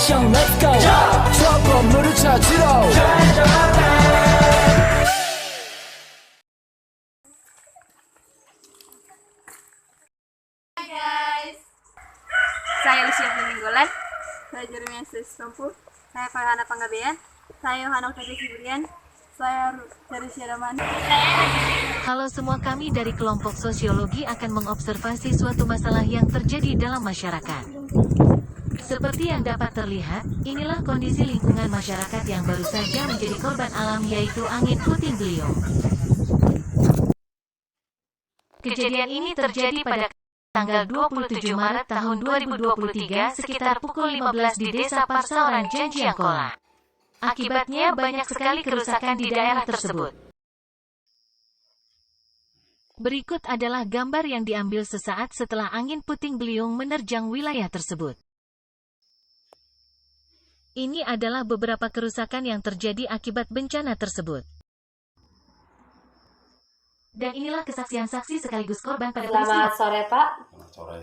action let's go 저 건물을 찾으러 Hai guys, saya Lucia Minggolan, saya Jeremy Sestompu, saya Farhana Panggabean, saya Yohana Octavia Siburian, saya dari Syaraman. Halo semua, kami dari kelompok sosiologi akan mengobservasi suatu masalah yang terjadi dalam masyarakat. Seperti yang dapat terlihat, inilah kondisi lingkungan masyarakat yang baru saja menjadi korban alam, yaitu angin puting beliung. Kejadian ini terjadi pada tanggal 27 Maret tahun 2023 sekitar pukul 15 di Desa Parsaoran Janjiangkola. Akibatnya banyak sekali kerusakan di daerah tersebut. Berikut adalah gambar yang diambil sesaat setelah angin puting beliung menerjang wilayah tersebut. Ini adalah beberapa kerusakan yang terjadi akibat bencana tersebut. Dan inilah kesaksian saksi sekaligus korban pada peristiwa. Selamat sore Pak. Selamat sore.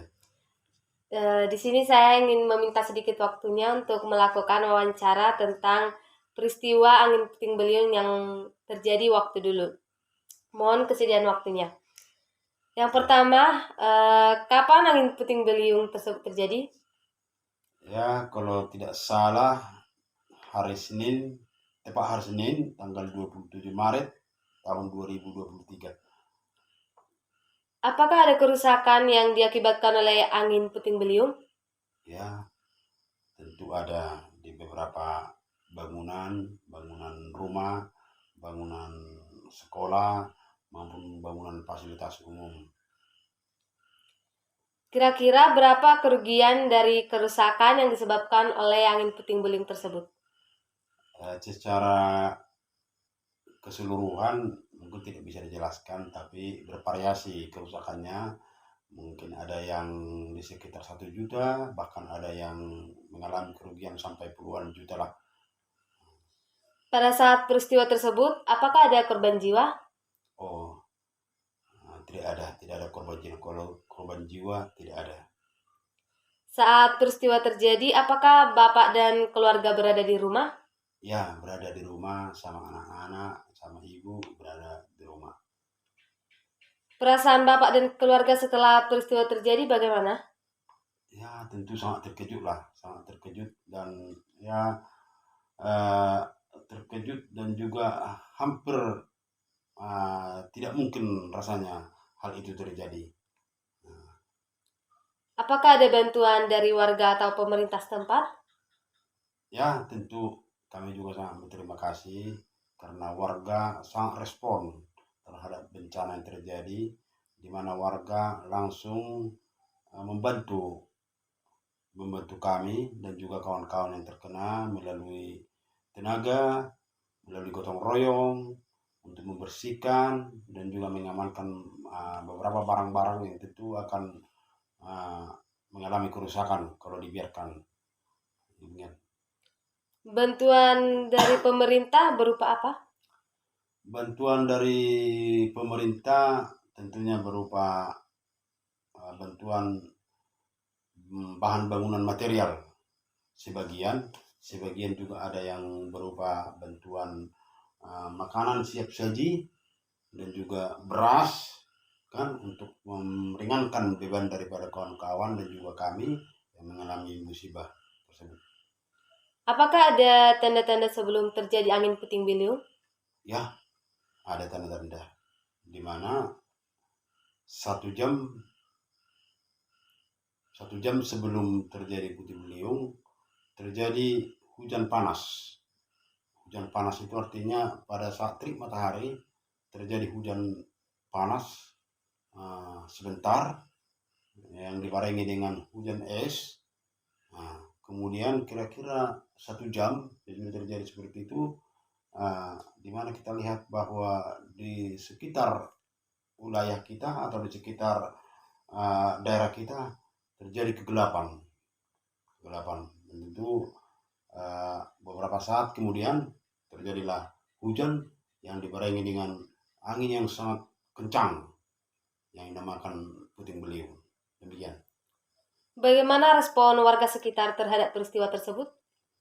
Di sini saya ingin meminta sedikit waktunya untuk melakukan wawancara tentang peristiwa angin puting beliung yang terjadi waktu dulu. Mohon kesediaan waktunya. Yang pertama, kapan angin puting beliung tersebut terjadi? Ya, kalau tidak salah hari Senin, tepat hari Senin, tanggal 27 Maret tahun 2023. Apakah ada kerusakan yang diakibatkan oleh angin puting beliung? Ya, tentu ada di beberapa bangunan rumah, bangunan sekolah, maupun bangunan fasilitas umum. Kira-kira berapa kerugian dari kerusakan yang disebabkan oleh angin puting beliung tersebut? Secara keseluruhan mungkin tidak bisa dijelaskan, tapi bervariasi kerusakannya. Mungkin ada yang di sekitar 1 juta, bahkan ada yang mengalami kerugian sampai puluhan juta lah. Pada saat peristiwa tersebut, apakah ada korban jiwa? Oh, tidak ada korban jiwa. Kalau korban jiwa tidak ada. Saat peristiwa terjadi, apakah Bapak dan keluarga berada di rumah? Ya, berada di rumah sama anak-anak, sama ibu berada di rumah. Perasaan Bapak dan keluarga setelah peristiwa terjadi bagaimana? Ya, tentu sangat terkejut lah, sangat terkejut dan ya terkejut dan juga hampir tidak mungkin rasanya hal itu terjadi. Apakah ada bantuan dari warga atau pemerintah setempat? Ya, tentu kami juga sangat berterima kasih karena warga sangat respon terhadap bencana yang terjadi, di mana warga langsung membantu kami dan juga kawan-kawan yang terkena melalui tenaga, melalui gotong royong untuk membersihkan dan juga mengamankan beberapa barang-barang yang tentu akan mengalami kerusakan kalau dibiarkan. Bantuan dari pemerintah berupa apa? Bantuan dari pemerintah tentunya berupa bantuan bahan bangunan material sebagian juga ada yang berupa bantuan makanan siap saji dan juga beras kan, untuk meringankan beban daripada kawan-kawan dan juga kami yang mengalami musibah tersebut. Apakah ada tanda-tanda sebelum terjadi angin puting beliung? Ya, ada tanda-tanda di mana 1 jam sebelum terjadi puting beliung terjadi hujan panas. Hujan panas itu artinya pada saat terik matahari terjadi hujan panas sebentar yang dibarengi dengan hujan es. Kemudian kira-kira 1 jam sebelum terjadi seperti itu, di mana kita lihat bahwa di sekitar wilayah kita atau di sekitar daerah kita terjadi kegelapan. Dan tentu beberapa saat kemudian terjadilah hujan yang dibarengi dengan angin yang sangat kencang yang dinamakan puting beliung. Demikian. Bagaimana respon warga sekitar terhadap peristiwa tersebut?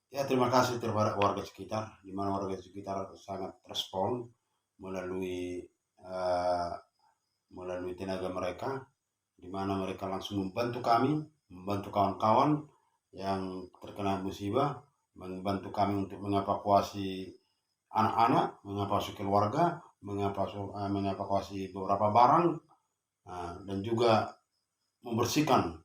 Ya, terima kasih kepada warga sekitar, di mana warga sekitar sangat respon melalui melalui tenaga mereka, di mana mereka langsung membantu kami, membantu kawan-kawan yang terkena musibah, membantu kami untuk mengevakuasi anak-anak, mengevakuasi keluarga, mengevakuasi beberapa barang, dan juga membersihkan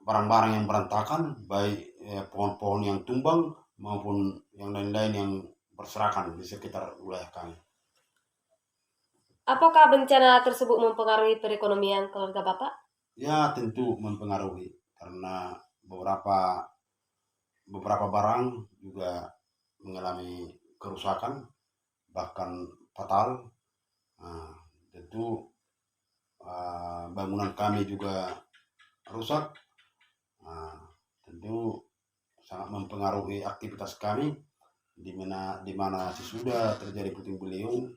barang-barang yang berantakan, baik pohon-pohon yang tumbang maupun yang lain-lain yang berserakan di sekitar wilayah kami. Apakah bencana tersebut mempengaruhi perekonomian keluarga Bapak? Ya, tentu mempengaruhi karena beberapa barang juga mengalami kerusakan, bahkan fatal. Tentu bangunan kami juga rusak. Tentu sangat mempengaruhi aktivitas kami, di mana sesudah terjadi puting beliung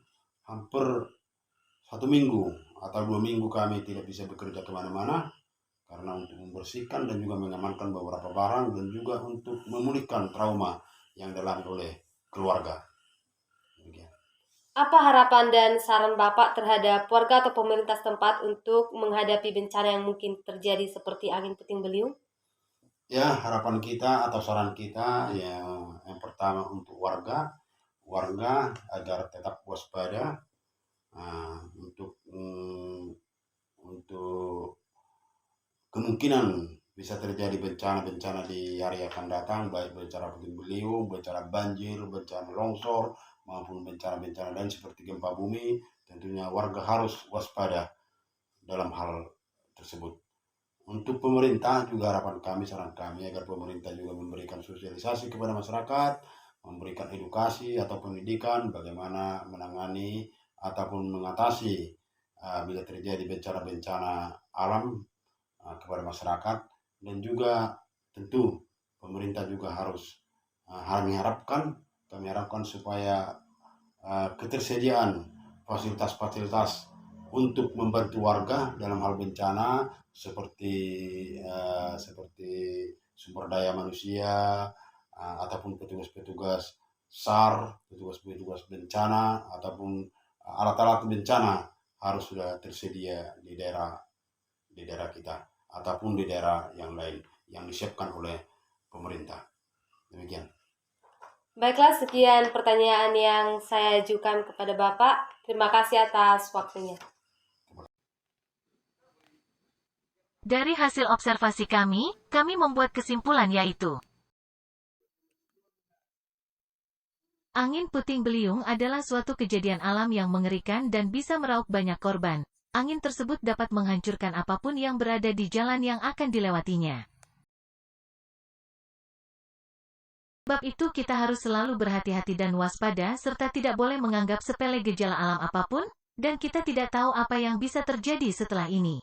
hampir 1 minggu atau 2 minggu kami tidak bisa bekerja kemana-mana karena untuk membersihkan dan juga mengamankan beberapa barang dan juga untuk memulihkan trauma yang dialami oleh keluarga. Apa harapan dan saran Bapak terhadap warga atau pemerintah setempat untuk menghadapi bencana yang mungkin terjadi seperti angin puting beliung? Ya, harapan kita atau saran kita yang pertama untuk warga agar tetap waspada untuk kemungkinan bisa terjadi bencana-bencana di hari akan datang, baik bencana puting beliung, bencana banjir, bencana longsor, maupun bencana-bencana lain seperti gempa bumi. Tentunya warga harus waspada dalam hal tersebut. Untuk pemerintah juga harapan kami, saran kami agar pemerintah juga memberikan sosialisasi kepada masyarakat, memberikan edukasi atau pendidikan bagaimana menangani ataupun mengatasi bila terjadi bencana-bencana alam kepada masyarakat. Dan juga tentu pemerintah juga harus kami harapkan supaya ketersediaan fasilitas-fasilitas untuk membantu warga dalam hal bencana seperti sumber daya manusia ataupun petugas-petugas SAR, petugas-petugas bencana ataupun alat-alat bencana harus sudah tersedia di daerah kita ataupun di daerah yang lain yang disiapkan oleh pemerintah. Demikian. Baiklah, sekian pertanyaan yang saya ajukan kepada Bapak. Terima kasih atas waktunya. Dari hasil observasi kami membuat kesimpulan yaitu angin puting beliung adalah suatu kejadian alam yang mengerikan dan bisa meraup banyak korban. Angin tersebut dapat menghancurkan apapun yang berada di jalan yang akan dilewatinya. Sebab itu kita harus selalu berhati-hati dan waspada serta tidak boleh menganggap sepele gejala alam apapun, dan kita tidak tahu apa yang bisa terjadi setelah ini.